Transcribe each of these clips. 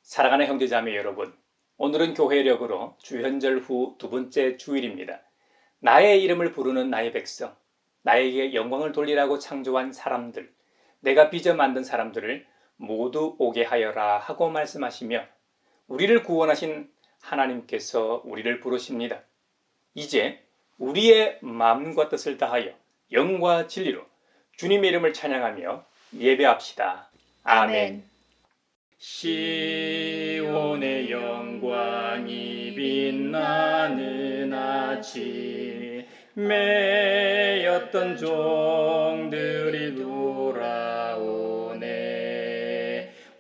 사랑하는 형제자매 여러분, 오늘은 교회력으로 주현절 후 두 번째 주일입니다. 나의 이름을 부르는 나의 백성, 나에게 영광을 돌리라고 창조한 사람들, 내가 빚어 만든 사람들을 모두 오게 하여라 하고 말씀하시며 우리를 구원하신 하나님께서 우리를 부르십니다. 이제 우리의 마음과 뜻을 다하여 영과 진리로 주님의 이름을 찬양하며 예배합시다. 아멘. 시온의 영광이 빛나는 아침, 매였던 종들이 돌아오네.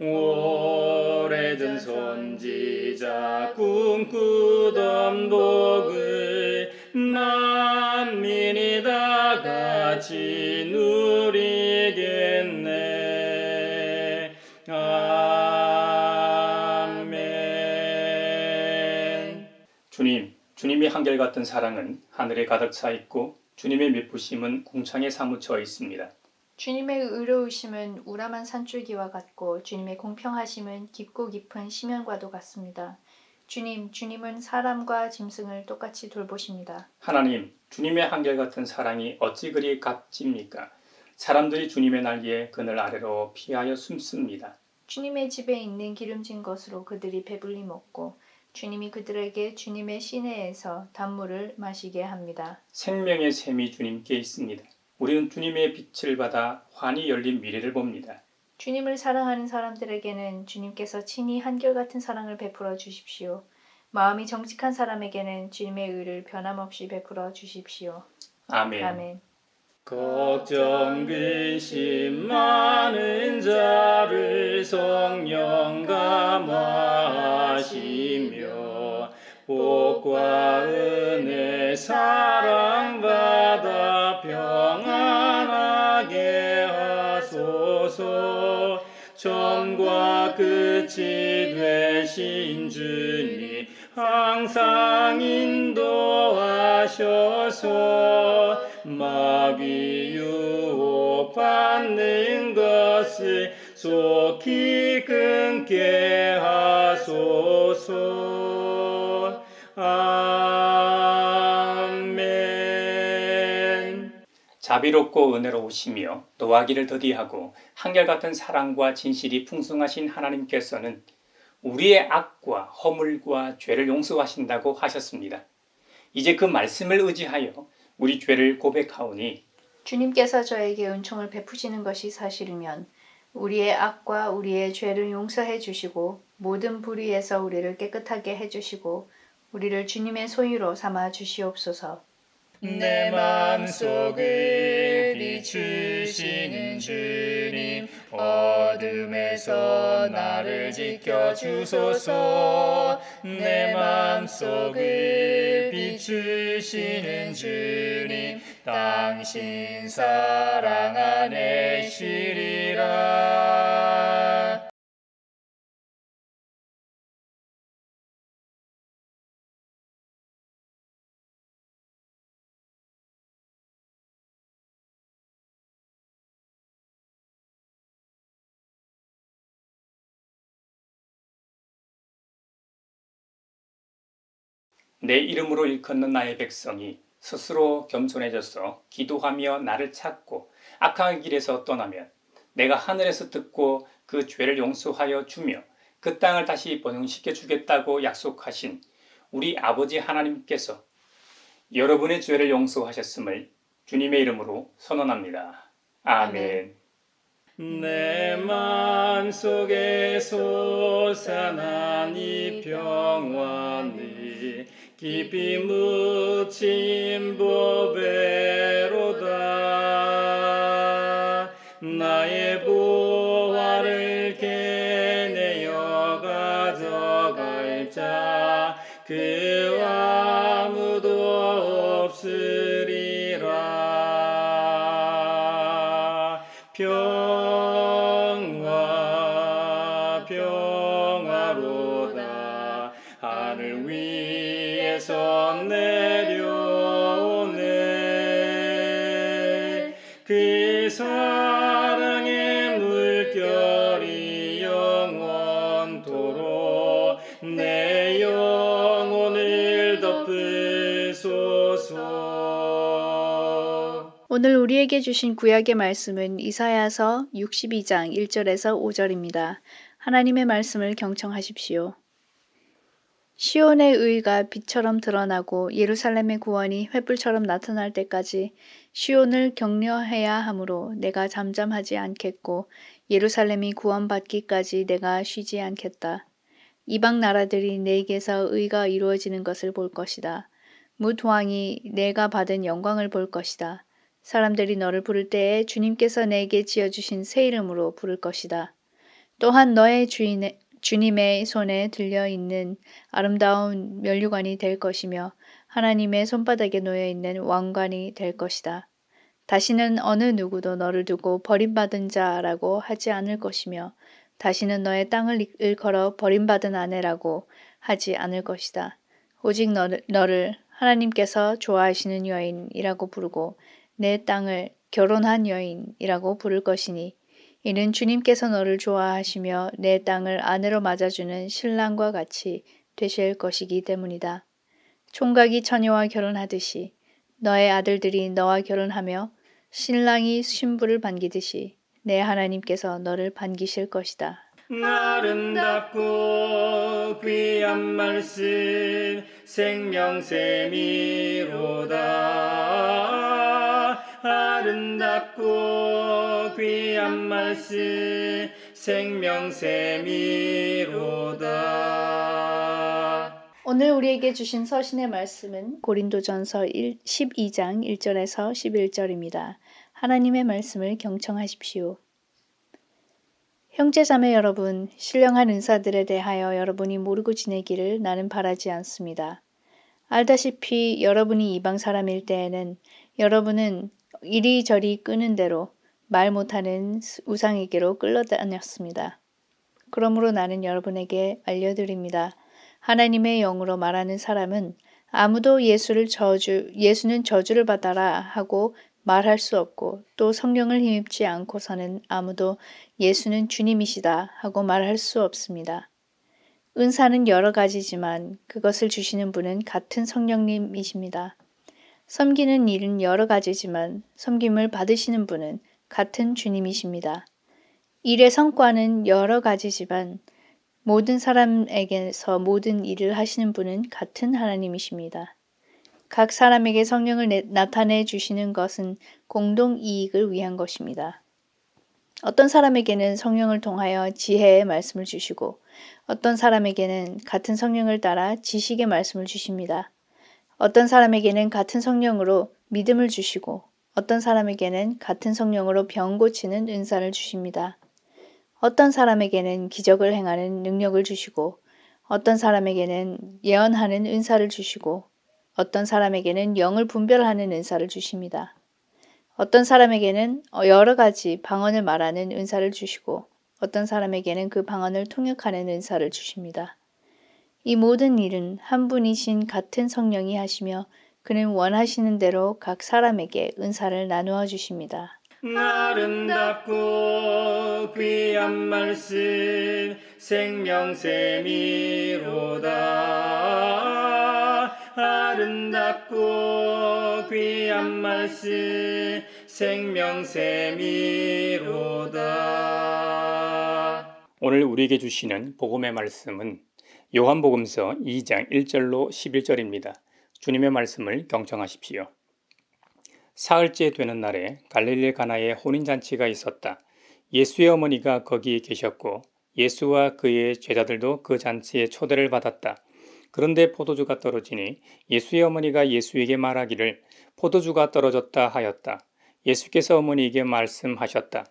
오래전 선지자 꿈꾸던 복을 만민이 다 같이 누리겠네. 주님이 한결같은 사랑은 하늘에 가득 차 있고 주님의 미쁘심은 궁창에 사무쳐 있습니다. 주님의 의로우심은 우람한 산줄기와 같고 주님의 공평하심은 깊고 깊은 심연과도 같습니다. 주님은 사람과 짐승을 똑같이 돌보십니다. 하나님, 주님의 한결같은 사랑이 어찌 그리 값집니까? 사람들이 주님의 날개에 그늘 아래로 피하여 숨습니다. 주님의 집에 있는 기름진 것으로 그들이 배불리 먹고 주님이 그들에게 주님의 시내에서 단물을 마시게 합니다. 생명의 샘이 주님께 있습니다. 우리는 주님의 빛을 받아 환히 열린 미래를 봅니다. 주님을 사랑하는 사람들에게는 주님께서 친히 한결같은 사랑을 베풀어 주십시오. 마음이 정직한 사람에게는 주님의 의를 변함없이 베풀어 주십시오. 아멘. 아멘. 걱정 근심 많은 자를 성령 감화하시며 복과 은혜 사랑받아 평안하게 하소서. 처음과 끝이 되신 주님 항상 인도하셔서 마귀 유혹받는 것을 속히 끊게 하소서. 아멘. 자비롭고 은혜로우시며 노하기를 더디하고 한결같은 사랑과 진실이 풍성하신 하나님께서는 우리의 악과 허물과 죄를 용서하신다고 하셨습니다. 이제 그 말씀을 의지하여 우리 죄를 고백하오니 주님께서 저에게 은총을 베푸시는 것이 사실이면 우리의 악과 우리의 죄를 용서해 주시고 모든 불의에서 우리를 깨끗하게 해주시고 우리를 주님의 소유로 삼아 주시옵소서. 내 맘속을 비추시는 주님 어둠에서 나를 지켜주소서. 내 맘속을 비추시는 주님 당신 사랑 안에 쉬리라. 내 이름으로 일컫는 나의 백성이 스스로 겸손해져서 기도하며 나를 찾고 악한 길에서 떠나면 내가 하늘에서 듣고 그 죄를 용서하여 주며 그 땅을 다시 번영시켜 주겠다고 약속하신 우리 아버지 하나님께서 여러분의 죄를 용서하셨음을 주님의 이름으로 선언합니다. 아멘. 내 마음속에 솟아난 이 평안을 깊이 묻힌 보배로다. 나의 보화를 캐내어 가져갈 자 그 아무도 없으리라. 평화로다. 하늘 위에서 내려오네. 그 사랑의 물결이 영원토록 오늘 우리에게 주신 구약의 말씀은 이사야서 62장 1절에서 5절입니다. 하나님의 말씀을 경청하십시오. 시온의 의가 빛처럼 드러나고 예루살렘의 구원이 횃불처럼 나타날 때까지 시온을 격려해야 하므로 내가 잠잠하지 않겠고 예루살렘이 구원받기까지 내가 쉬지 않겠다. 이방 나라들이 내게서 의가 이루어지는 것을 볼 것이다. 뭇 왕이 내가 받은 영광을 볼 것이다. 사람들이 너를 부를 때에 주님께서 내게 지어주신 새 이름으로 부를 것이다. 또한 너의 주님의 손에 들려있는 아름다운 면류관이 될 것이며 하나님의 손바닥에 놓여있는 왕관이 될 것이다. 다시는 어느 누구도 너를 두고 버림받은 자라고 하지 않을 것이며 다시는 너의 땅을 일컬어 버림받은 아내라고 하지 않을 것이다. 오직 너를 하나님께서 좋아하시는 여인이라고 부르고 내 땅을 결혼한 여인이라고 부를 것이니 이는 주님께서 너를 좋아하시며 내 땅을 아내로 맞아주는 신랑과 같이 되실 것이기 때문이다. 총각이 처녀와 결혼하듯이 너의 아들들이 너와 결혼하며 신랑이 신부를 반기듯이 내 하나님께서 너를 반기실 것이다. 아름답고 귀한 말씀 생명샘이로다. 아름답고 귀한 말씀 생명샘이로다. 오늘 우리에게 주신 서신의 말씀은 고린도전서 12장 1절에서 11절입니다. 하나님의 말씀을 경청하십시오. 형제자매 여러분, 신령한 은사들에 대하여 여러분이 모르고 지내기를 나는 바라지 않습니다. 알다시피 여러분이 이방 사람일 때에는 여러분은 이리저리 끄는 대로 말 못하는 우상에게로 끌려다녔습니다. 그러므로 나는 여러분에게 알려드립니다. 하나님의 영으로 말하는 사람은 아무도 예수는 저주를 받아라 하고 말할 수 없고 또 성령을 힘입지 않고서는 아무도 예수는 주님이시다 하고 말할 수 없습니다. 은사는 여러 가지지만 그것을 주시는 분은 같은 성령님이십니다. 섬기는 일은 여러 가지지만 섬김을 받으시는 분은 같은 주님이십니다. 일의 성과는 여러 가지지만 모든 사람에게서 모든 일을 하시는 분은 같은 하나님이십니다. 각 사람에게 성령을 나타내 주시는 것은 공동 이익을 위한 것입니다. 어떤 사람에게는 성령을 통하여 지혜의 말씀을 주시고 어떤 사람에게는 같은 성령을 따라 지식의 말씀을 주십니다. 어떤 사람에게는 같은 성령으로 믿음을 주시고 어떤 사람에게는 같은 성령으로 병 고치는 은사를 주십니다. 어떤 사람에게는 기적을 행하는 능력을 주시고 어떤 사람에게는 예언하는 은사를 주시고 어떤 사람에게는 영을 분별하는 은사를 주십니다. 어떤 사람에게는 여러 가지 방언을 말하는 은사를 주시고 어떤 사람에게는 그 방언을 통역하는 은사를 주십니다. 이 모든 일은 한 분이신 같은 성령이 하시며 그는 원하시는 대로 각 사람에게 은사를 나누어 주십니다. 아름답고 귀한 말씀 생명샘이로다. 아름답고 귀한 말씀 생명샘이로다. 오늘 우리에게 주시는 복음의 말씀은 요한복음서 2장 1절로 11절입니다. 주님의 말씀을 경청하십시오. 사흘째 되는 날에 갈릴리 가나에 혼인잔치가 있었다. 예수의 어머니가 거기 계셨고 예수와 그의 제자들도 그 잔치에 초대를 받았다. 그런데 포도주가 떨어지니 예수의 어머니가 예수에게 말하기를 포도주가 떨어졌다 하였다. 예수께서 어머니에게 말씀하셨다.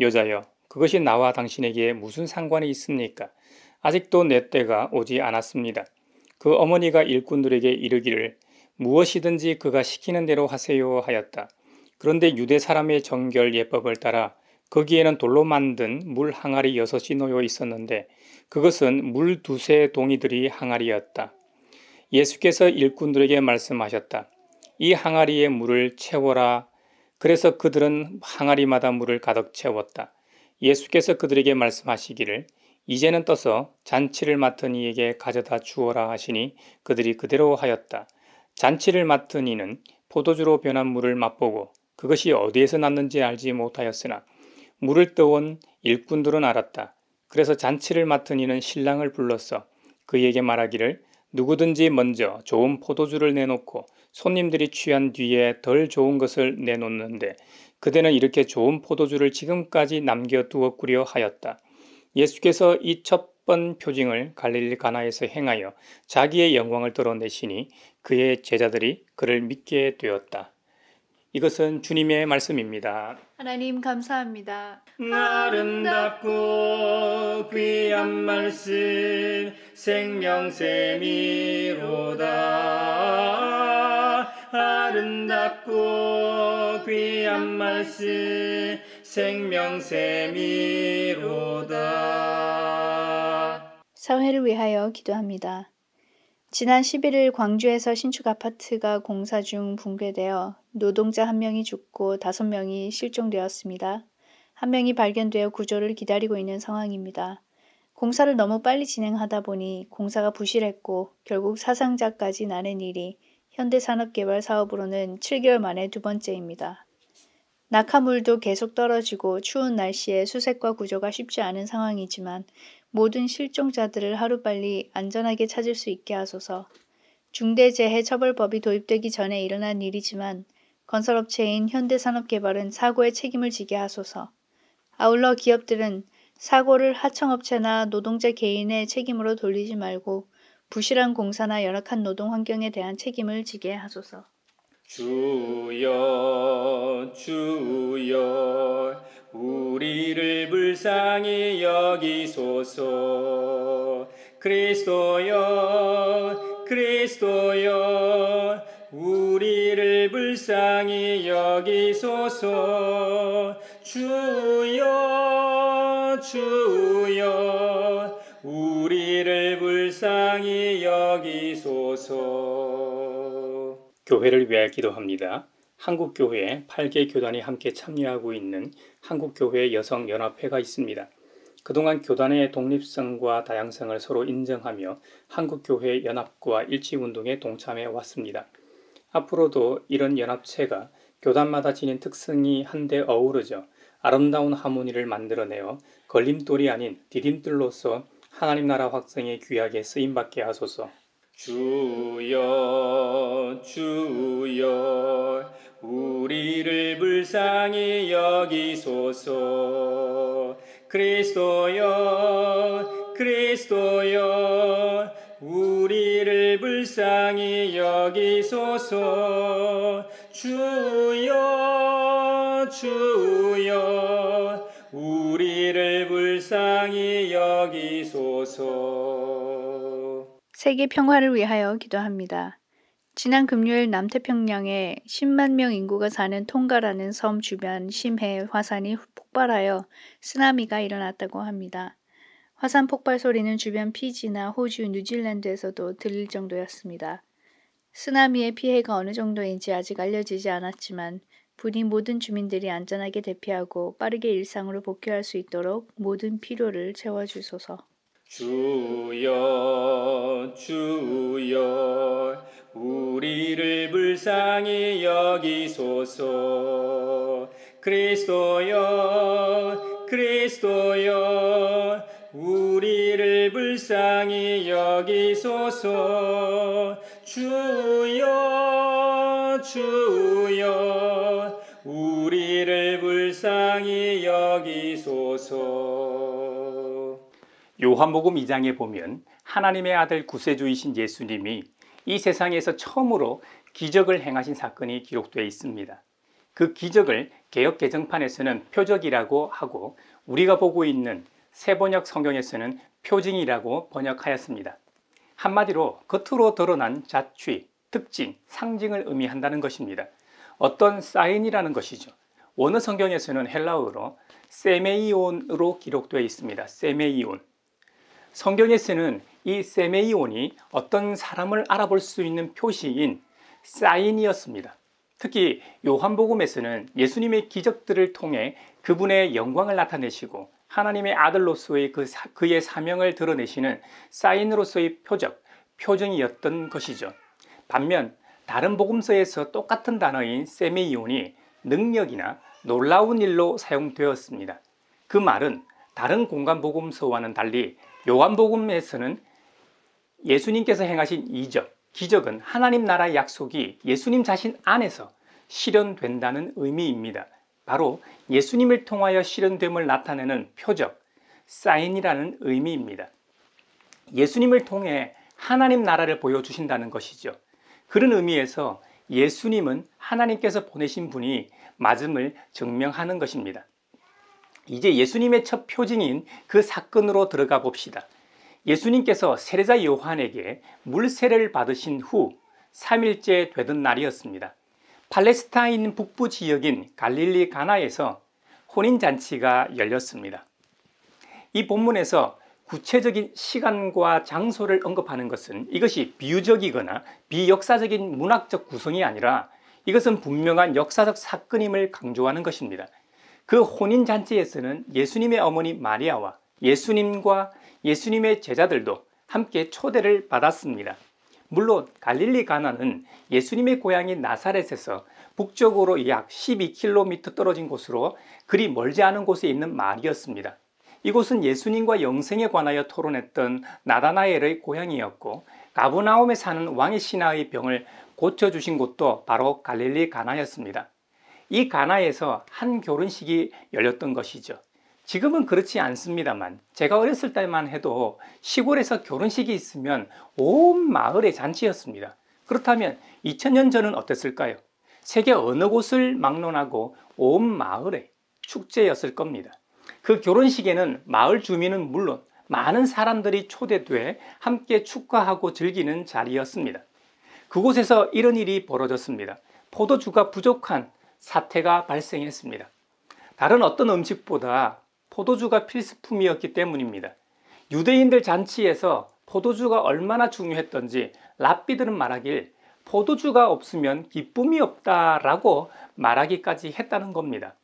여자여, 그것이 나와 당신에게 무슨 상관이 있습니까? 아직도 내 때가 오지 않았습니다. 그 어머니가 일꾼들에게 이르기를 무엇이든지 그가 시키는 대로 하세요 하였다. 그런데 유대 사람의 정결 예법을 따라 거기에는 돌로 만든 물 항아리 6이 놓여 있었는데 그것은 물 2세 동이들이 항아리였다. 예수께서 일꾼들에게 말씀하셨다. 이 항아리에 물을 채워라. 그래서 그들은 항아리마다 물을 가득 채웠다. 예수께서 그들에게 말씀하시기를 이제는 떠서 잔치를 맡은 이에게 가져다 주어라 하시니 그들이 그대로 하였다. 잔치를 맡은 이는 포도주로 변한 물을 맛보고 그것이 어디에서 났는지 알지 못하였으나 물을 떠온 일꾼들은 알았다. 그래서 잔치를 맡은 이는 신랑을 불렀어 그에게 말하기를 누구든지 먼저 좋은 포도주를 내놓고 손님들이 취한 뒤에 덜 좋은 것을 내놓는데 그대는 이렇게 좋은 포도주를 지금까지 남겨두었구려 하였다. 예수께서 이 첫 번 표징을 갈릴리 가나에서 행하여 자기의 영광을 드러내시니 그의 제자들이 그를 믿게 되었다. 이것은 주님의 말씀입니다. 하나님 감사합니다. 아름답고 귀한 말씀 생명샘이로다. 아름답고 귀한 말씀 생명샘이로다. 사회를 위하여 기도합니다. 지난 11일 광주에서 신축 아파트가 공사 중 붕괴되어 노동자 1명이 죽고 5명이 실종되었습니다. 1명이 발견되어 구조를 기다리고 있는 상황입니다. 공사를 너무 빨리 진행하다 보니 공사가 부실했고 결국 사상자까지 나는 일이 현대산업개발 사업으로는 7개월 만에 2번째입니다. 낙하물도 계속 떨어지고 추운 날씨에 수색과 구조가 쉽지 않은 상황이지만 모든 실종자들을 하루빨리 안전하게 찾을 수 있게 하소서. 중대재해처벌법이 도입되기 전에 일어난 일이지만 건설업체인 현대산업개발은 사고의 책임을 지게 하소서. 아울러 기업들은 사고를 하청업체나 노동자 개인의 책임으로 돌리지 말고 부실한 공사나 열악한 노동 환경에 대한 책임을 지게 하소서. 주여 주여 우리를 불쌍히 여기소서. 그리스도여 그리스도여 우리를 불쌍히 여기소서. 주여 주여 우리를 불쌍히 여기소서. 교회를 위하여 기도합니다. 한국교회에 8개 교단이 함께 참여하고 있는 한국교회 여성연합회가 있습니다. 그동안 교단의 독립성과 다양성을 서로 인정하며 한국교회 연합과 일치운동에 동참해 왔습니다. 앞으로도 이런 연합체가 교단마다 지닌 특성이 한데 어우러져 아름다운 하모니를 만들어내어 걸림돌이 아닌 디딤돌로서 하나님 나라 확성에 귀하게 쓰임받게 하소서. 주여 주여 우리를 불쌍히 여기소서. 그리스도여 그리스도여 우리를 불쌍히 여기소서. 주여 주여 우리를 불쌍히 여기소서. 세계 평화를 위하여 기도합니다. 지난 금요일 남태평양에 10만 명 인구가 사는 통가라는 섬 주변 심해 화산이 폭발하여 쓰나미가 일어났다고 합니다. 화산 폭발 소리는 주변 피지나 호주, 뉴질랜드에서도 들릴 정도였습니다. 쓰나미의 피해가 어느 정도인지 아직 알려지지 않았지만 부디 모든 주민들이 안전하게 대피하고 빠르게 일상으로 복귀할 수 있도록 모든 필요를 채워주소서. 주여 주여 우리를 불쌍히 여기소서. 그리스도여 그리스도여 우리를 불쌍히 여기소서. 주여 주여 우리를 불쌍히 여기소서. 요한복음 2장에 보면 하나님의 아들 구세주이신 예수님이 이 세상에서 처음으로 기적을 행하신 사건이 기록되어 있습니다. 그 기적을 개역 개정판에서는 표적이라고 하고 우리가 보고 있는 새번역 성경에서는 표징이라고 번역하였습니다. 한마디로 겉으로 드러난 자취, 특징, 상징을 의미한다는 것입니다. 어떤 사인이라는 것이죠. 원어 성경에서는 헬라어로 세메이온으로 기록되어 있습니다. 세메이온. 성경에서는 이 세메이온이 어떤 사람을 알아볼 수 있는 표시인 사인이었습니다. 특히 요한복음에서는 예수님의 기적들을 통해 그분의 영광을 나타내시고 하나님의 아들로서의 그의 사명을 드러내시는 사인으로서의 표정이었던 것이죠. 반면 다른 복음서에서 똑같은 단어인 세메이온이 능력이나 놀라운 일로 사용되었습니다. 그 말은 다른 공간 복음서와는 달리 요한복음에서는 예수님께서 행하신 이적, 기적은 하나님 나라의 약속이 예수님 자신 안에서 실현된다는 의미입니다. 바로 예수님을 통하여 실현됨을 나타내는 표적, 사인이라는 의미입니다. 예수님을 통해 하나님 나라를 보여주신다는 것이죠. 그런 의미에서 예수님은 하나님께서 보내신 분이 맞음을 증명하는 것입니다. 이제 예수님의 첫 표징인 그 사건으로 들어가 봅시다. 예수님께서 세례자 요한에게 물세례를 받으신 후 3일째 되던 날이었습니다. 팔레스타인 북부 지역인 갈릴리 가나에서 혼인잔치가 열렸습니다. 이 본문에서 구체적인 시간과 장소를 언급하는 것은 이것이 비유적이거나 비역사적인 문학적 구성이 아니라 이것은 분명한 역사적 사건임을 강조하는 것입니다. 그 혼인잔치에서는 예수님의 어머니 마리아와 예수님과 예수님의 제자들도 함께 초대를 받았습니다. 물론 갈릴리 가나는 예수님의 고향인 나사렛에서 북쪽으로 약 12km 떨어진 곳으로 그리 멀지 않은 곳에 있는 마을이었습니다. 이곳은 예수님과 영생에 관하여 토론했던 나다나엘의 고향이었고 가버나움에 사는 왕의 신하의 병을 고쳐주신 곳도 바로 갈릴리 가나였습니다. 이 가나에서 한 결혼식이 열렸던 것이죠. 지금은 그렇지 않습니다만 제가 어렸을 때만 해도 시골에서 결혼식이 있으면 온 마을의 잔치였습니다. 그렇다면 2000년 전은 어땠을까요? 세계 어느 곳을 막론하고 온 마을의 축제였을 겁니다. 그 결혼식에는 마을 주민은 물론 많은 사람들이 초대돼 함께 축하하고 즐기는 자리였습니다. 그곳에서 이런 일이 벌어졌습니다. 포도주가 부족한 사태가 발생했습니다. 다른 어떤 음식보다 포도주가 필수품이었기 때문입니다. 유대인들 잔치에서 포도주가 얼마나 중요했던지 랍비들은 말하길 포도주가 없으면 기쁨이 없다라고 말하기까지 했다는 겁니다.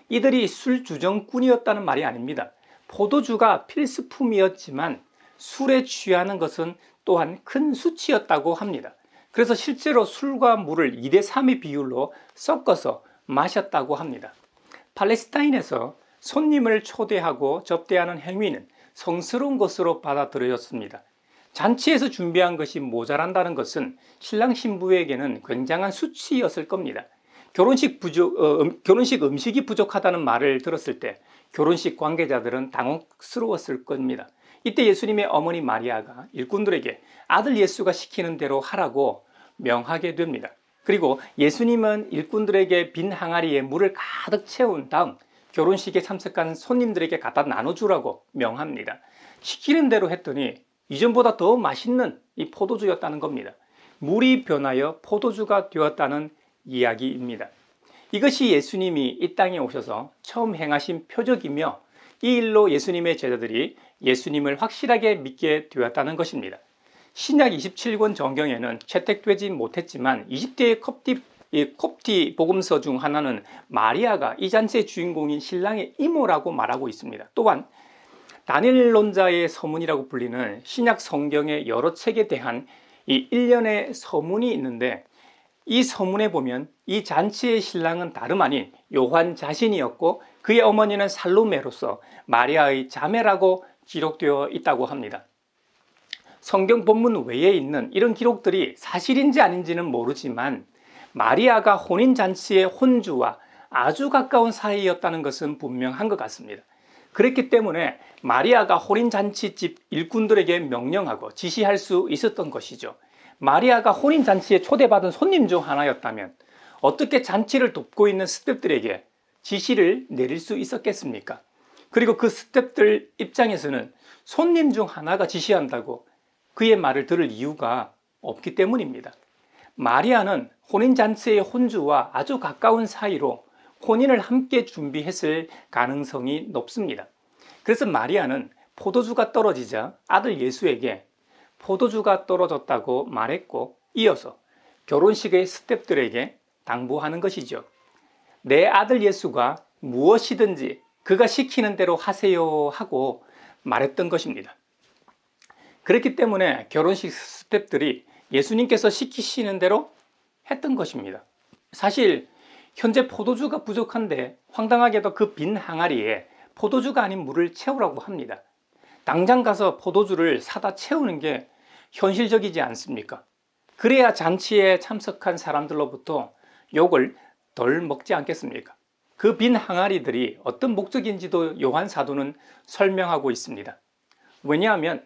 이들이 술주정꾼이었다는 말이 아닙니다. 포도주가 필수품이었지만 술에 취하는 것은 또한 큰 수치였다고 합니다. 그래서 실제로 술과 물을 2대3의 비율로 섞어서 마셨다고 합니다. 팔레스타인에서 손님을 초대하고 접대하는 행위는 성스러운 것으로 받아들여졌습니다. 잔치에서 준비한 것이 모자란다는 것은 신랑 신부에게는 굉장한 수치였을 겁니다. 결혼식 음식이 부족하다는 말을 들었을 때 결혼식 관계자들은 당혹스러웠을 겁니다. 이때 예수님의 어머니 마리아가 일꾼들에게 아들 예수가 시키는 대로 하라고 명하게 됩니다. 그리고 예수님은 일꾼들에게 빈 항아리에 물을 가득 채운 다음 결혼식에 참석한 손님들에게 갖다 나눠주라고 명합니다. 시키는 대로 했더니 이전보다 더 맛있는 이 포도주였다는 겁니다. 물이 변하여 포도주가 되었다는 이야기입니다. 이것이 예수님이 이 땅에 오셔서 처음 행하신 표적이며 이 일로 예수님의 제자들이 예수님을 확실하게 믿게 되었다는 것입니다. 신약 27권 정경에는 채택되지 못했지만 20대의 콥티 복음서 중 하나는 마리아가 이 잔치의 주인공인 신랑의 이모라고 말하고 있습니다. 또한 다니엘론자의 서문이라고 불리는 신약 성경의 여러 책에 대한 이 일련의 서문이 있는데 이 서문에 보면 이 잔치의 신랑은 다름 아닌 요한 자신이었고 그의 어머니는 살로메로서 마리아의 자매라고 기록되어 있다고 합니다. 성경 본문 외에 있는 이런 기록들이 사실인지 아닌지는 모르지만 마리아가 혼인잔치의 혼주와 아주 가까운 사이였다는 것은 분명한 것 같습니다. 그렇기 때문에 마리아가 혼인잔치집 일꾼들에게 명령하고 지시할 수 있었던 것이죠. 마리아가 혼인잔치에 초대받은 손님 중 하나였다면 어떻게 잔치를 돕고 있는 스태프들에게 지시를 내릴 수 있었겠습니까? 그리고 그 스태프들 입장에서는 손님 중 하나가 지시한다고 그의 말을 들을 이유가 없기 때문입니다. 마리아는 혼인잔치의 혼주와 아주 가까운 사이로 혼인을 함께 준비했을 가능성이 높습니다. 그래서 마리아는 포도주가 떨어지자 아들 예수에게 포도주가 떨어졌다고 말했고 이어서 결혼식의 스태프들에게 당부하는 것이죠. 내 아들 예수가 무엇이든지 그가 시키는 대로 하세요 하고 말했던 것입니다. 그렇기 때문에 결혼식 스태프들이 예수님께서 시키시는 대로 했던 것입니다. 사실 현재 포도주가 부족한데 황당하게도 그 빈 항아리에 포도주가 아닌 물을 채우라고 합니다. 당장 가서 포도주를 사다 채우는 게 현실적이지 않습니까? 그래야 잔치에 참석한 사람들로부터 욕을 덜 먹지 않겠습니까? 그 빈 항아리들이 어떤 목적인지도 요한 사도는 설명하고 있습니다. 왜냐하면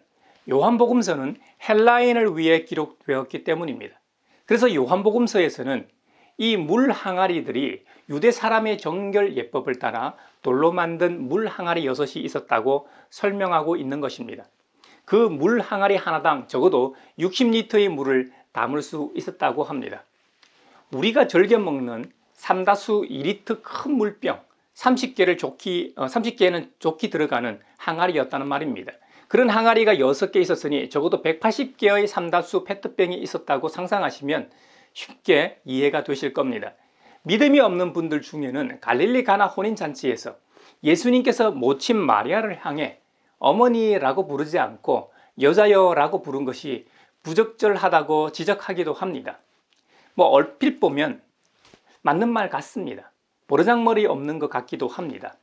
요한복음서는 헬라인을 위해 기록되었기 때문입니다. 그래서 요한복음서에서는 이 물 항아리들이 유대 사람의 정결 예법을 따라 돌로 만든 물 항아리 6이 있었다고 설명하고 있는 것입니다. 그 물 항아리 하나당 적어도 60리터의 물을 담을 수 있었다고 합니다. 우리가 즐겨 먹는 삼다수 2리터 큰 물병 30개는 좋게 들어가는 항아리였다는 말입니다. 그런 항아리가 6개 있었으니 적어도 180개의 삼다수 페트병이 있었다고 상상하시면 쉽게 이해가 되실 겁니다. 믿음이 없는 분들 중에는 갈릴리 가나 혼인잔치에서 예수님께서 모친 마리아를 향해 어머니라고 부르지 않고 여자여라고 부른 것이 부적절하다고 지적하기도 합니다. 얼핏 보면 맞는 말 같습니다. 버르장머리 없는 것 같기도 합니다.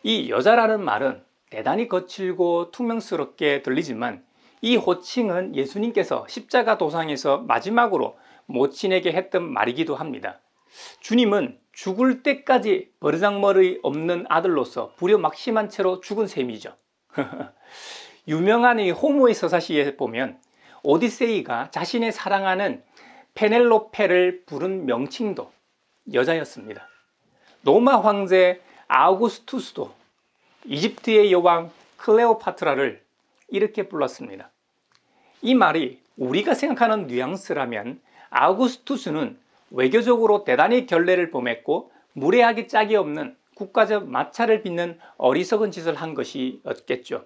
이 여자라는 말은 대단히 거칠고 퉁명스럽게 들리지만 이 호칭은 예수님께서 십자가 도상에서 마지막으로 모친에게 했던 말이기도 합니다. 주님은 죽을 때까지 버르장머리 없는 아들로서 불효막심한 채로 죽은 셈이죠. 유명한 이 호모의 서사시에 보면 오디세이가 자신의 사랑하는 페넬로페를 부른 명칭도 여자였습니다. 로마 황제 아우구스투스도 이집트의 여왕 클레오파트라를 이렇게 불렀습니다. 이 말이 우리가 생각하는 뉘앙스라면 아우구스투스는 외교적으로 대단히 결례를 범했고 무례하기 짝이 없는 국가적 마찰을 빚는 어리석은 짓을 한 것이었겠죠.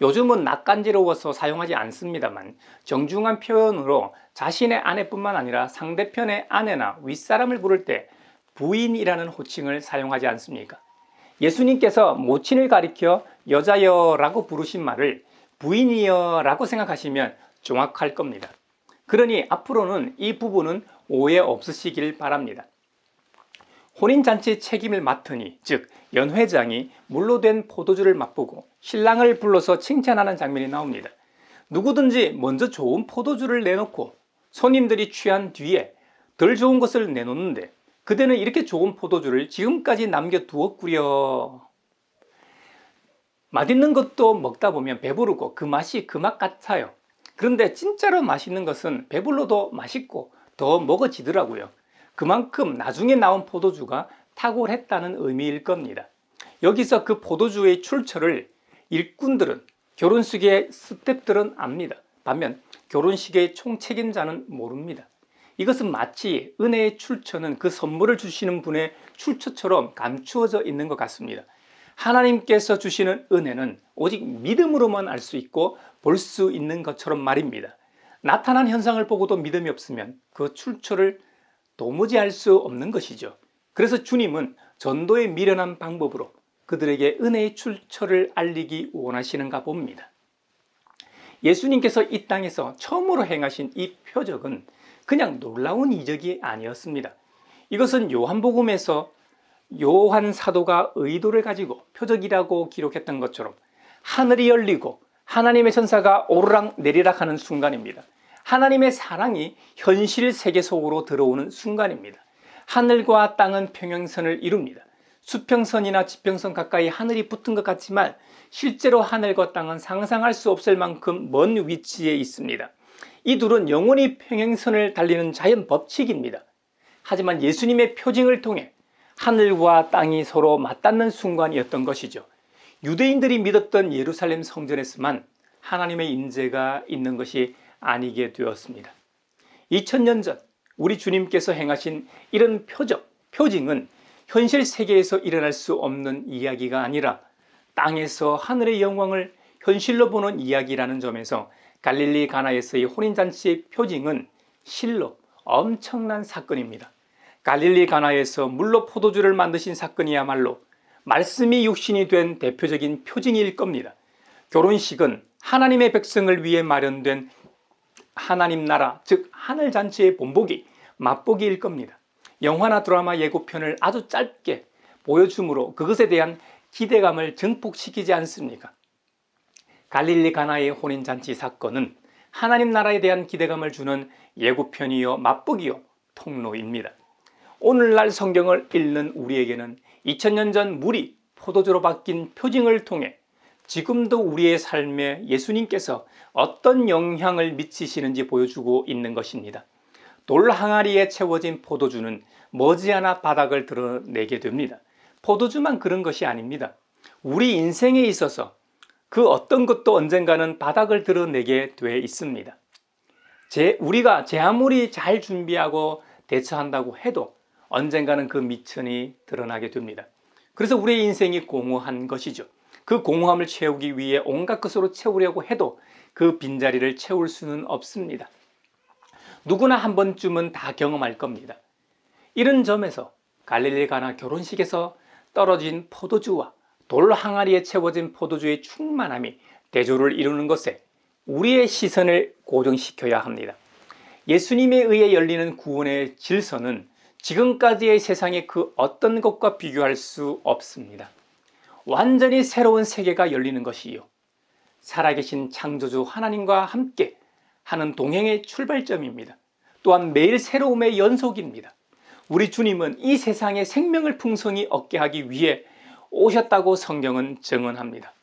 요즘은 낯간지러워서 사용하지 않습니다만 정중한 표현으로 자신의 아내뿐만 아니라 상대편의 아내나 윗사람을 부를 때 부인이라는 호칭을 사용하지 않습니까? 예수님께서 모친을 가리켜 여자여라고 부르신 말을 부인이여라고 생각하시면 정확할 겁니다. 그러니 앞으로는 이 부분은 오해 없으시길 바랍니다. 혼인잔치 책임을 맡으니 즉 연회장이 물로 된 포도주를 맛보고 신랑을 불러서 칭찬하는 장면이 나옵니다. 누구든지 먼저 좋은 포도주를 내놓고 손님들이 취한 뒤에 덜 좋은 것을 내놓는데 그대는 이렇게 좋은 포도주를 지금까지 남겨두었구려. 맛있는 것도 먹다 보면 배부르고 그 맛이 그 맛 같아요. 그런데 진짜로 맛있는 것은 배불러도 맛있고 더 먹어지더라고요. 그만큼 나중에 나온 포도주가 탁월했다는 의미일 겁니다. 여기서 그 포도주의 출처를 일꾼들은, 결혼식의 스태프들은 압니다. 반면 결혼식의 총책임자는 모릅니다. 이것은 마치 은혜의 출처는 그 선물을 주시는 분의 출처처럼 감추어져 있는 것 같습니다. 하나님께서 주시는 은혜는 오직 믿음으로만 알 수 있고 볼 수 있는 것처럼 말입니다. 나타난 현상을 보고도 믿음이 없으면 그 출처를 도무지 알 수 없는 것이죠. 그래서 주님은 전도의 미련한 방법으로 그들에게 은혜의 출처를 알리기 원하시는가 봅니다. 예수님께서 이 땅에서 처음으로 행하신 이 표적은 그냥 놀라운 이적이 아니었습니다. 이것은 요한복음에서 요한 사도가 의도를 가지고 표적이라고 기록했던 것처럼 하늘이 열리고 하나님의 천사가 오르락 내리락 하는 순간입니다. 하나님의 사랑이 현실 세계 속으로 들어오는 순간입니다. 하늘과 땅은 평행선을 이룹니다. 수평선이나 지평선 가까이 하늘이 붙은 것 같지만 실제로 하늘과 땅은 상상할 수 없을 만큼 먼 위치에 있습니다. 이 둘은 영원히 평행선을 달리는 자연 법칙입니다. 하지만 예수님의 표징을 통해 하늘과 땅이 서로 맞닿는 순간이었던 것이죠. 유대인들이 믿었던 예루살렘 성전에서만 하나님의 임재가 있는 것이 아니게 되었습니다. 2000년 전 우리 주님께서 행하신 이런 표징은 현실 세계에서 일어날 수 없는 이야기가 아니라 땅에서 하늘의 영광을 현실로 보는 이야기라는 점에서 갈릴리 가나에서의 혼인잔치의 표징은 실로 엄청난 사건입니다. 갈릴리 가나에서 물로 포도주를 만드신 사건이야말로 말씀이 육신이 된 대표적인 표징일 겁니다. 결혼식은 하나님의 백성을 위해 마련된 하나님 나라, 즉 하늘잔치의 본보기, 맛보기일 겁니다. 영화나 드라마 예고편을 아주 짧게 보여줌으로 그것에 대한 기대감을 증폭시키지 않습니까? 갈릴리 가나의 혼인잔치 사건은 하나님 나라에 대한 기대감을 주는 예고편이요 맛보기요 통로입니다. 오늘날 성경을 읽는 우리에게는 2000년 전 물이 포도주로 바뀐 표징을 통해 지금도 우리의 삶에 예수님께서 어떤 영향을 미치시는지 보여주고 있는 것입니다. 돌 항아리에 채워진 포도주는 머지않아 바닥을 드러내게 됩니다. 포도주만 그런 것이 아닙니다. 우리 인생에 있어서 그 어떤 것도 언젠가는 바닥을 드러내게 돼 있습니다. 우리가 아무리 잘 준비하고 대처한다고 해도 언젠가는 그 미천이 드러나게 됩니다. 그래서 우리의 인생이 공허한 것이죠. 그 공허함을 채우기 위해 온갖 것으로 채우려고 해도 그 빈자리를 채울 수는 없습니다. 누구나 한 번쯤은 다 경험할 겁니다. 이런 점에서 갈릴리 가나 결혼식에서 떨어진 포도주와 돌 항아리에 채워진 포도주의 충만함이 대조를 이루는 것에 우리의 시선을 고정시켜야 합니다. 예수님에 의해 열리는 구원의 질서는 지금까지의 세상의 그 어떤 것과 비교할 수 없습니다. 완전히 새로운 세계가 열리는 것이요, 살아계신 창조주 하나님과 함께 하는 동행의 출발점입니다. 또한 매일 새로움의 연속입니다. 우리 주님은 이 세상에 생명을 풍성히 얻게 하기 위해 오셨다고 성경은 증언합니다.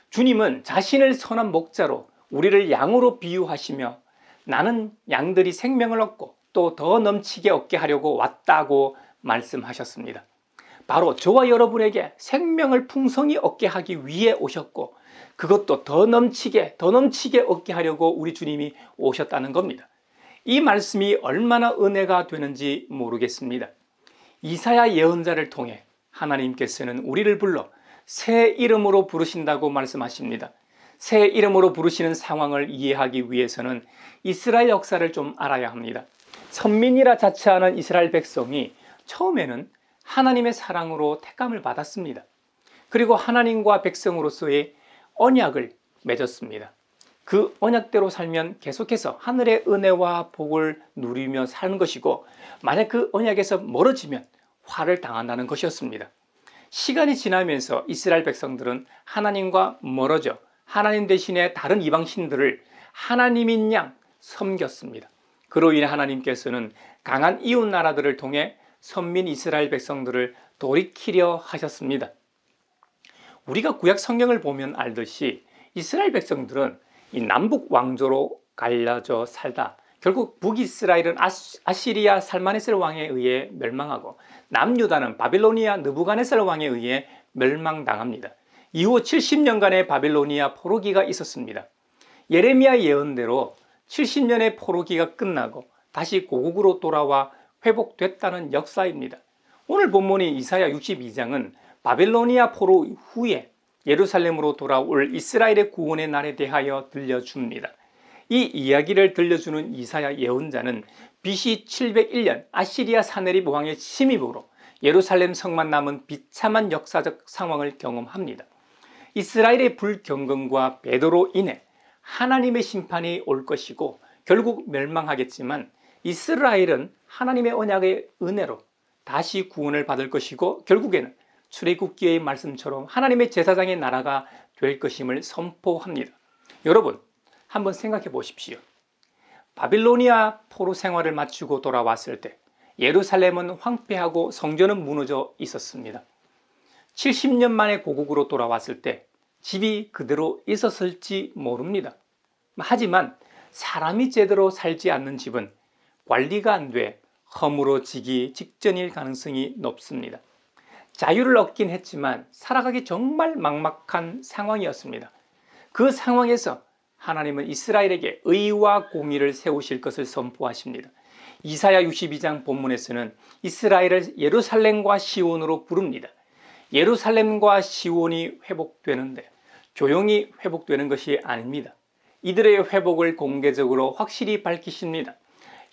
주님은 자신을 선한 목자로 우리를 양으로 비유하시며 나는 양들이 생명을 얻고 또 더 넘치게 얻게 하려고 왔다고 말씀하셨습니다. 바로 저와 여러분에게 생명을 풍성히 얻게 하기 위해 오셨고 그것도 더 넘치게 얻게 하려고 우리 주님이 오셨다는 겁니다. 이 말씀이 얼마나 은혜가 되는지 모르겠습니다. 이사야 예언자를 통해 하나님께서는 우리를 불러 새 이름으로 부르신다고 말씀하십니다. 새 이름으로 부르시는 상황을 이해하기 위해서는 이스라엘 역사를 좀 알아야 합니다. 선민이라 자처하는 이스라엘 백성이 처음에는 하나님의 사랑으로 택감을 받았습니다. 그리고 하나님과 백성으로서의 언약을 맺었습니다. 그 언약대로 살면 계속해서 하늘의 은혜와 복을 누리며 사는 것이고, 만약 그 언약에서 멀어지면 화를 당한다는 것이었습니다. 시간이 지나면서 이스라엘 백성들은 하나님과 멀어져 하나님 대신에 다른 이방신들을 하나님인 양 섬겼습니다. 그로 인해 하나님께서는 강한 이웃 나라들을 통해 선민 이스라엘 백성들을 돌이키려 하셨습니다. 우리가 구약 성경을 보면 알듯이 이스라엘 백성들은 이 남북 왕조로 갈라져 살다 결국 북이스라엘은 아시리아 살마네셀 왕에 의해 멸망하고 남유다는 바빌로니아 느부갓네살 왕에 의해 멸망당합니다. 이후 70년간의 바빌로니아 포로기가 있었습니다. 예레미야 예언대로 70년의 포로기가 끝나고 다시 고국으로 돌아와 회복됐다는 역사입니다. 오늘 본문인 이사야 62장은 바빌로니아 포로 후에 예루살렘으로 돌아올 이스라엘의 구원의 날에 대하여 들려줍니다. 이 이야기를 들려주는 이사야 예언자는 BC 701년 아시리아 사네립 왕의 침입으로 예루살렘 성만 남은 비참한 역사적 상황을 경험합니다. 이스라엘의 불경건과 배도로 인해 하나님의 심판이 올 것이고 결국 멸망하겠지만 이스라엘은 하나님의 언약의 은혜로 다시 구원을 받을 것이고 결국에는 출애굽기의 말씀처럼 하나님의 제사장의 나라가 될 것임을 선포합니다. 여러분, 한번 생각해 보십시오. 바빌로니아 포로 생활을 마치고 돌아왔을 때 예루살렘은 황폐하고 성전은 무너져 있었습니다. 70년 만에 고국으로 돌아왔을 때 집이 그대로 있었을지 모릅니다. 하지만 사람이 제대로 살지 않는 집은 관리가 안 돼 허물어지기 직전일 가능성이 높습니다. 자유를 얻긴 했지만 살아가기 정말 막막한 상황이었습니다. 그 상황에서 하나님은 이스라엘에게 의와 공의를 세우실 것을 선포하십니다. 이사야 62장 본문에서는 이스라엘을 예루살렘과 시온으로 부릅니다. 예루살렘과 시온이 회복되는데 조용히 회복되는 것이 아닙니다. 이들의 회복을 공개적으로 확실히 밝히십니다.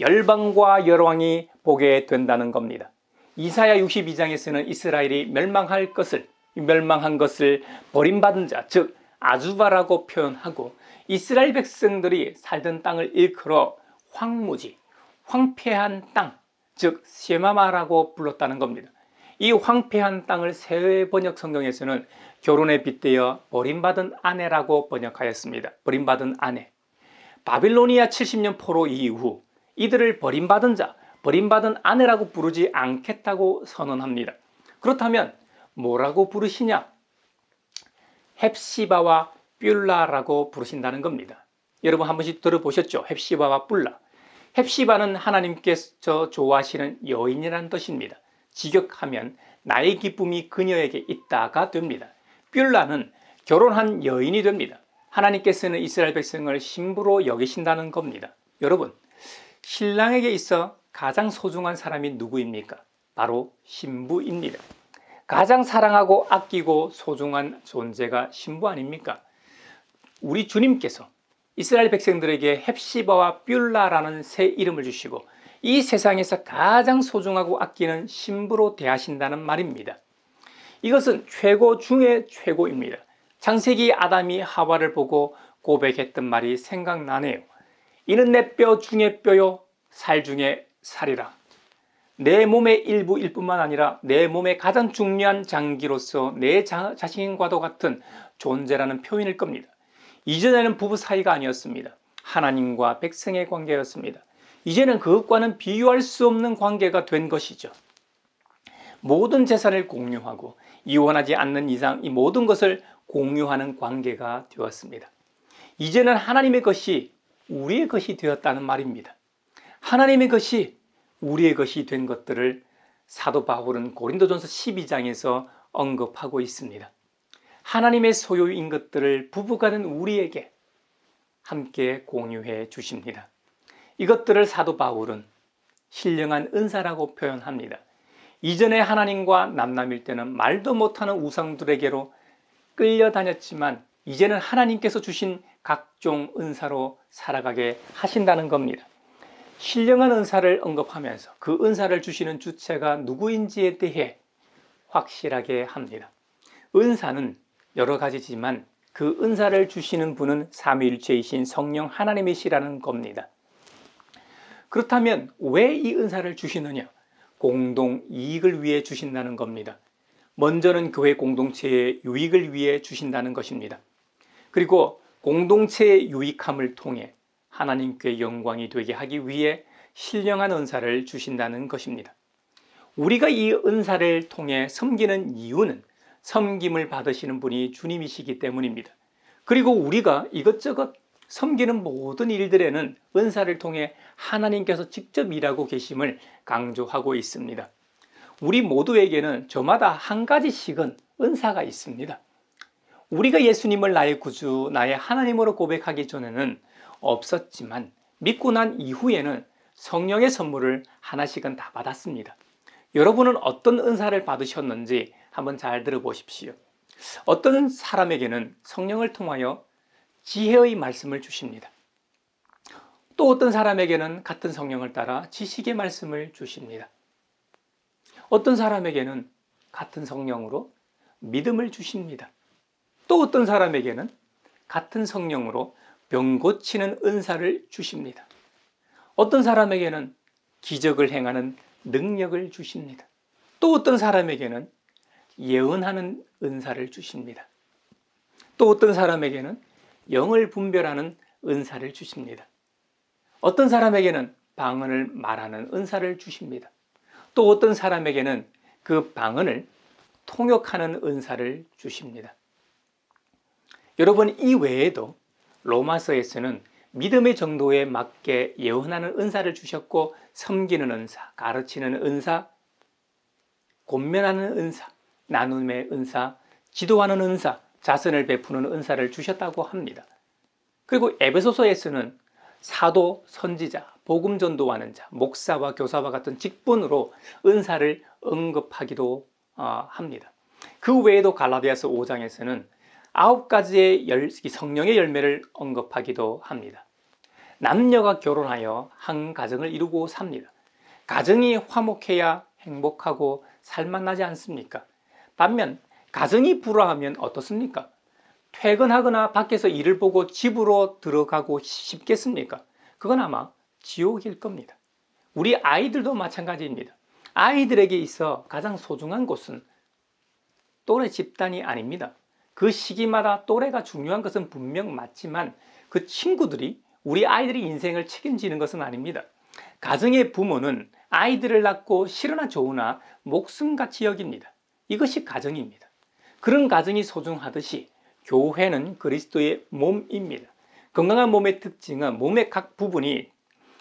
열방과 열왕이 보게 된다는 겁니다. 이사야 62장에서는 이스라엘이 멸망한 것을 버림받은 자, 즉 아주바라고 표현하고 이스라엘 백성들이 살던 땅을 일컬어 황무지, 황폐한 땅, 즉 세마마라고 불렀다는 겁니다. 이 황폐한 땅을 새 번역 성경에서는 결혼에 빗대어 버림받은 아내라고 번역하였습니다. 버림받은 아내. 바빌로니아 70년 포로 이후 이들을 버림받은 자, 버림받은 아내라고 부르지 않겠다고 선언합니다. 그렇다면 뭐라고 부르시냐? 헵시바와 뷸라라고 부르신다는 겁니다. 여러분 한 번씩 들어보셨죠? 헵시바와 뿔라. 헵시바는 하나님께서 좋아하시는 여인이라는 뜻입니다. 직역하면 나의 기쁨이 그녀에게 있다가 됩니다. 뷸라는 결혼한 여인이 됩니다. 하나님께서는 이스라엘 백성을 신부로 여기신다는 겁니다. 여러분, 신랑에게 있어 가장 소중한 사람이 누구입니까? 바로 신부입니다. 가장 사랑하고 아끼고 소중한 존재가 신부 아닙니까? 우리 주님께서 이스라엘 백성들에게 헵시바와 뷸라라는 새 이름을 주시고 이 세상에서 가장 소중하고 아끼는 신부로 대하신다는 말입니다. 이것은 최고 중에 최고입니다. 창세기 아담이 하와를 보고 고백했던 말이 생각나네요. 이는 내 뼈 중에 뼈요 살 중에 살이라. 내 몸의 일부일 뿐만 아니라 내 몸의 가장 중요한 장기로서 내 자신과도 같은 존재라는 표현일 겁니다. 이전에는 부부 사이가 아니었습니다. 하나님과 백성의 관계였습니다. 이제는 그것과는 비교할 수 없는 관계가 된 것이죠. 모든 재산을 공유하고 이혼하지 않는 이상 이 모든 것을 공유하는 관계가 되었습니다. 이제는 하나님의 것이 우리의 것이 되었다는 말입니다. 하나님의 것이 우리의 것이 된 것들을 사도 바울은 고린도전서 12장에서 언급하고 있습니다. 하나님의 소유인 것들을 부부가 된 우리에게 함께 공유해 주십니다. 이것들을 사도 바울은 신령한 은사라고 표현합니다. 이전에 하나님과 남남일 때는 말도 못하는 우상들에게로 끌려다녔지만 이제는 하나님께서 주신 각종 은사로 살아가게 하신다는 겁니다. 신령한 은사를 언급하면서 그 은사를 주시는 주체가 누구인지에 대해 확실하게 합니다. 은사는 여러 가지지만 그 은사를 주시는 분은 삼위일체이신 성령 하나님이시라는 겁니다. 그렇다면 왜 이 은사를 주시느냐? 공동 이익을 위해 주신다는 겁니다. 먼저는 교회 공동체의 유익을 위해 주신다는 것입니다. 그리고 공동체의 유익함을 통해 하나님께 영광이 되게 하기 위해 신령한 은사를 주신다는 것입니다. 우리가 이 은사를 통해 섬기는 이유는 섬김을 받으시는 분이 주님이시기 때문입니다. 그리고 우리가 이것저것 섬기는 모든 일들에는 은사를 통해 하나님께서 직접 일하고 계심을 강조하고 있습니다. 우리 모두에게는 저마다 한 가지씩은 은사가 있습니다. 우리가 예수님을 나의 구주, 나의 하나님으로 고백하기 전에는 없었지만 믿고 난 이후에는 성령의 선물을 하나씩은 다 받았습니다. 여러분은 어떤 은사를 받으셨는지 한번 잘 들어보십시오. 어떤 사람에게는 성령을 통하여 지혜의 말씀을 주십니다. 또 어떤 사람에게는 같은 성령을 따라 지식의 말씀을 주십니다. 어떤 사람에게는 같은 성령으로 믿음을 주십니다. 또 어떤 사람에게는 같은 성령으로 병 고치는 은사를 주십니다. 어떤 사람에게는 기적을 행하는 능력을 주십니다. 또 어떤 사람에게는 예언하는 은사를 주십니다. 또 어떤 사람에게는 영을 분별하는 은사를 주십니다. 어떤 사람에게는 방언을 말하는 은사를 주십니다. 또 어떤 사람에게는 그 방언을 통역하는 은사를 주십니다. 여러분, 이 외에도 로마서에서는 믿음의 정도에 맞게 예언하는 은사를 주셨고 섬기는 은사, 가르치는 은사, 권면하는 은사, 나눔의 은사, 지도하는 은사, 자선을 베푸는 은사를 주셨다고 합니다. 그리고 에베소서에서는 사도, 선지자, 복음 전도하는 자, 목사와 교사와 같은 직분으로 은사를 언급하기도 합니다. 그 외에도 갈라디아서 5장에서는 9가지의 성령의 열매를 언급하기도 합니다. 남녀가 결혼하여 한 가정을 이루고 삽니다. 가정이 화목해야 행복하고 살만하지 않습니까? 반면 가정이 불화하면 어떻습니까? 퇴근하거나 밖에서 일을 보고 집으로 들어가고 싶겠습니까? 그건 아마 지옥일 겁니다. 우리 아이들도 마찬가지입니다. 아이들에게 있어 가장 소중한 곳은 또래 집단이 아닙니다. 그 시기마다 또래가 중요한 것은 분명 맞지만 그 친구들이 우리 아이들의 인생을 책임지는 것은 아닙니다. 가정의 부모는 아이들을 낳고 싫으나 좋으나 목숨같이 여깁니다. 이것이 가정입니다. 그런 가정이 소중하듯이 교회는 그리스도의 몸입니다. 건강한 몸의 특징은 몸의 각 부분이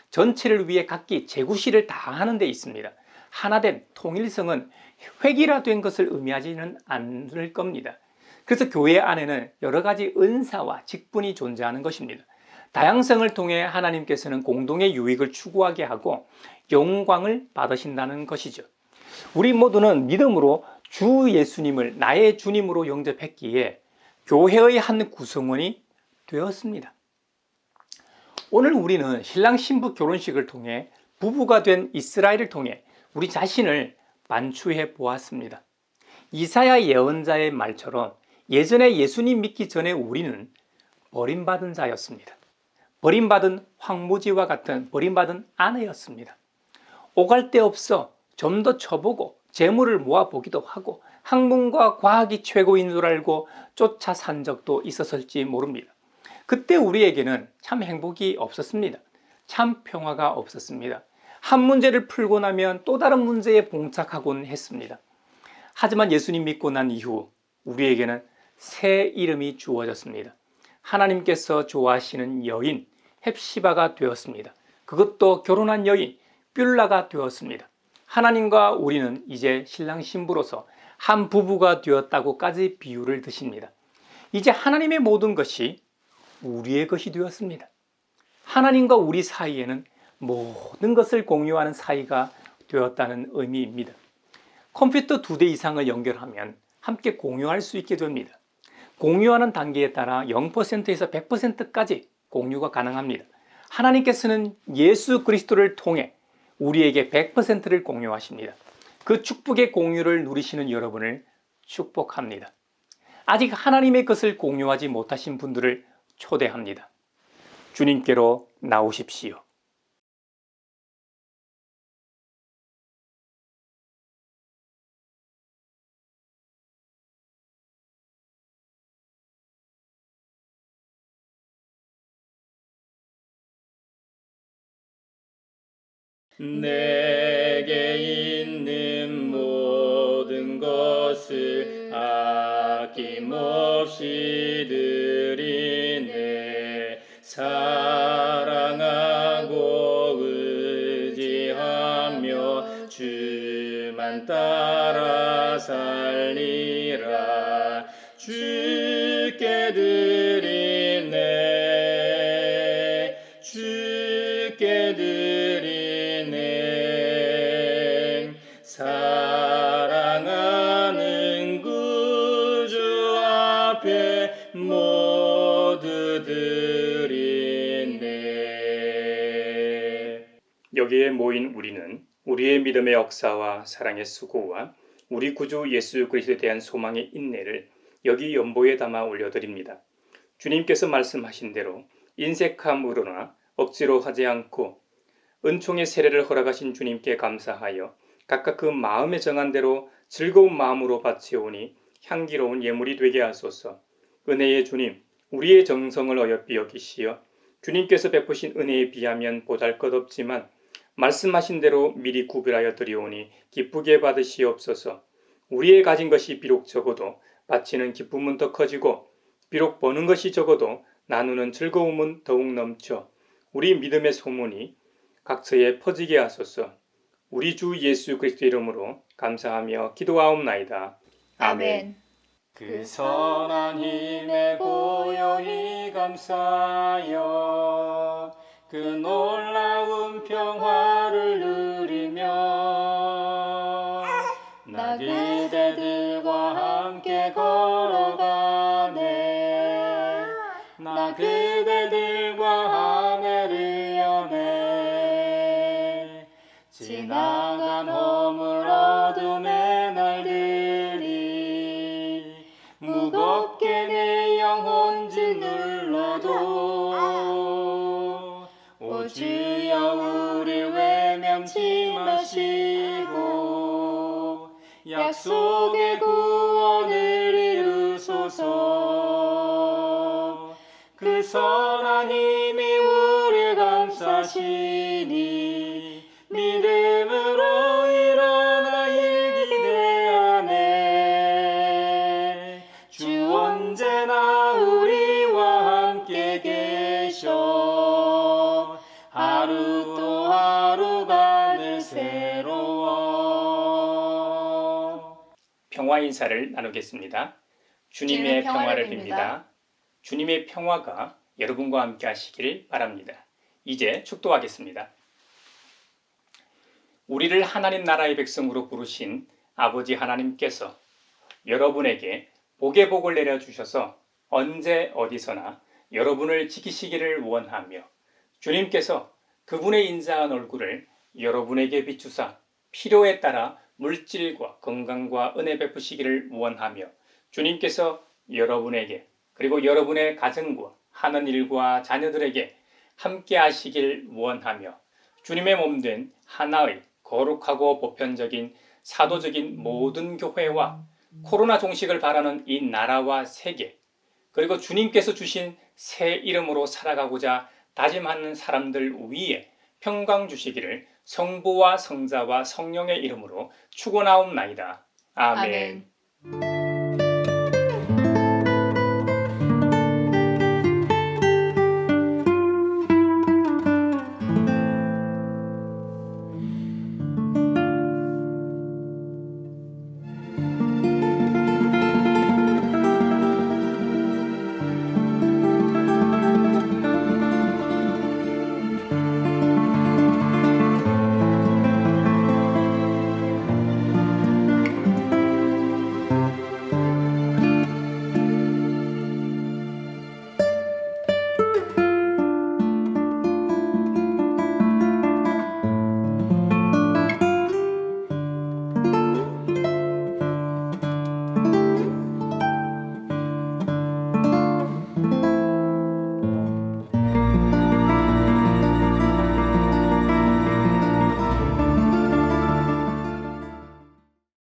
전체를 위해 각기 제구실을 다하는 데 있습니다. 하나된 통일성은 획일화된 것을 의미하지는 않을 겁니다. 그래서 교회 안에는 여러 가지 은사와 직분이 존재하는 것입니다. 다양성을 통해 하나님께서는 공동의 유익을 추구하게 하고 영광을 받으신다는 것이죠. 우리 모두는 믿음으로 주 예수님을 나의 주님으로 영접했기에 교회의 한 구성원이 되었습니다. 오늘 우리는 신랑 신부 결혼식을 통해 부부가 된 이스라엘을 통해 우리 자신을 반추해 보았습니다. 이사야 예언자의 말처럼 예전에 예수님 믿기 전에 우리는 버림받은 자였습니다. 버림받은 황무지와 같은 버림받은 아내였습니다. 오갈 데 없어 좀 더 쳐보고 재물을 모아보기도 하고 학문과 과학이 최고인 줄 알고 쫓아 산 적도 있었을지 모릅니다. 그때 우리에게는 참 행복이 없었습니다. 참 평화가 없었습니다. 한 문제를 풀고 나면 또 다른 문제에 봉착하곤 했습니다. 하지만 예수님 믿고 난 이후 우리에게는 새 이름이 주어졌습니다. 하나님께서 좋아하시는 여인 헵시바가 되었습니다. 그것도 결혼한 여인 뷸라가 되었습니다. 하나님과 우리는 이제 신랑 신부로서 한 부부가 되었다고까지 비유를 드십니다. 이제 하나님의 모든 것이 우리의 것이 되었습니다. 하나님과 우리 사이에는 모든 것을 공유하는 사이가 되었다는 의미입니다. 컴퓨터 2대 이상을 연결하면 함께 공유할 수 있게 됩니다. 공유하는 단계에 따라 0%에서 100%까지 공유가 가능합니다. 하나님께서는 예수 그리스도를 통해 우리에게 100%를 공유하십니다. 그 축복의 공유를 누리시는 여러분을 축복합니다. 아직 하나님의 것을 공유하지 못하신 분들을 초대합니다. 주님께로 나오십시오. 내게 있는 모든 것을 아낌없이 드리네. 사랑하고 의지하며 주만 따라 살리라. 주께 드리네. 주께 드리네. 사랑하는 구주 앞에 모두 드리네. 여기에 모인 우리는 우리의 믿음의 역사와 사랑의 수고와 우리 구주 예수 그리스도에 대한 소망의 인내를 여기 연보에 담아 올려드립니다. 주님께서 말씀하신 대로 인색함으로나 억지로 하지 않고 은총의 세례를 허락하신 주님께 감사하여 각각 그 마음에 정한 대로 즐거운 마음으로 바치오니 향기로운 예물이 되게 하소서. 은혜의 주님, 우리의 정성을 어여삐 여기시어 주님께서 베푸신 은혜에 비하면 보잘것없지만 말씀하신 대로 미리 구별하여 드리오니 기쁘게 받으시옵소서. 우리의 가진 것이 비록 적어도 바치는 기쁨은 더 커지고 비록 버는 것이 적어도 나누는 즐거움은 더욱 넘쳐 우리 믿음의 소문이 각처에 퍼지게 하소서. 우리 주 예수 그리스도 이름으로 감사하며 기도하옵나이다. 아멘. 그 선한 힘에 고요히 감사하여 그 놀라운 평화를 누리며 나 그대들과 함께 걸어가네. 나 그대들과 하늘을 여네. 지나간 허물 어둠의 날들이 무겁게 내 영혼 짓눌러도 오 주여 우릴 외면 약속의 구원을 이루소서. 그 선한 힘이 우리를 감싸시니 믿음으로 일어나 일 기대하네. 주 언제나 우리와 함께 계셔. 하루 또 하루가 늘 새로워. 평화 인사를 나누겠습니다. 주님의 평화를 빕니다. 주님의 평화가 여러분과 함께 하시길 바랍니다. 이제 축도하겠습니다. 우리를 하나님 나라의 백성으로 부르신 아버지 하나님께서 여러분에게 복의 복을 내려주셔서 언제 어디서나 여러분을 지키시기를 원하며 주님께서 그분의 인자한 얼굴을 여러분에게 비추사 필요에 따라 물질과 건강과 은혜 베푸시기를 원하며 주님께서 여러분에게 그리고 여러분의 가정과 하는 일과 자녀들에게 함께 하시길 원하며 주님의 몸된 하나의 거룩하고 보편적인 사도적인 모든 교회와 코로나 종식을 바라는 이 나라와 세계 그리고 주님께서 주신 새 이름으로 살아가고자 다짐하는 사람들 위에 평강 주시기를 성부와 성자와 성령의 이름으로 축원하옵나이다. 아멘. 아멘.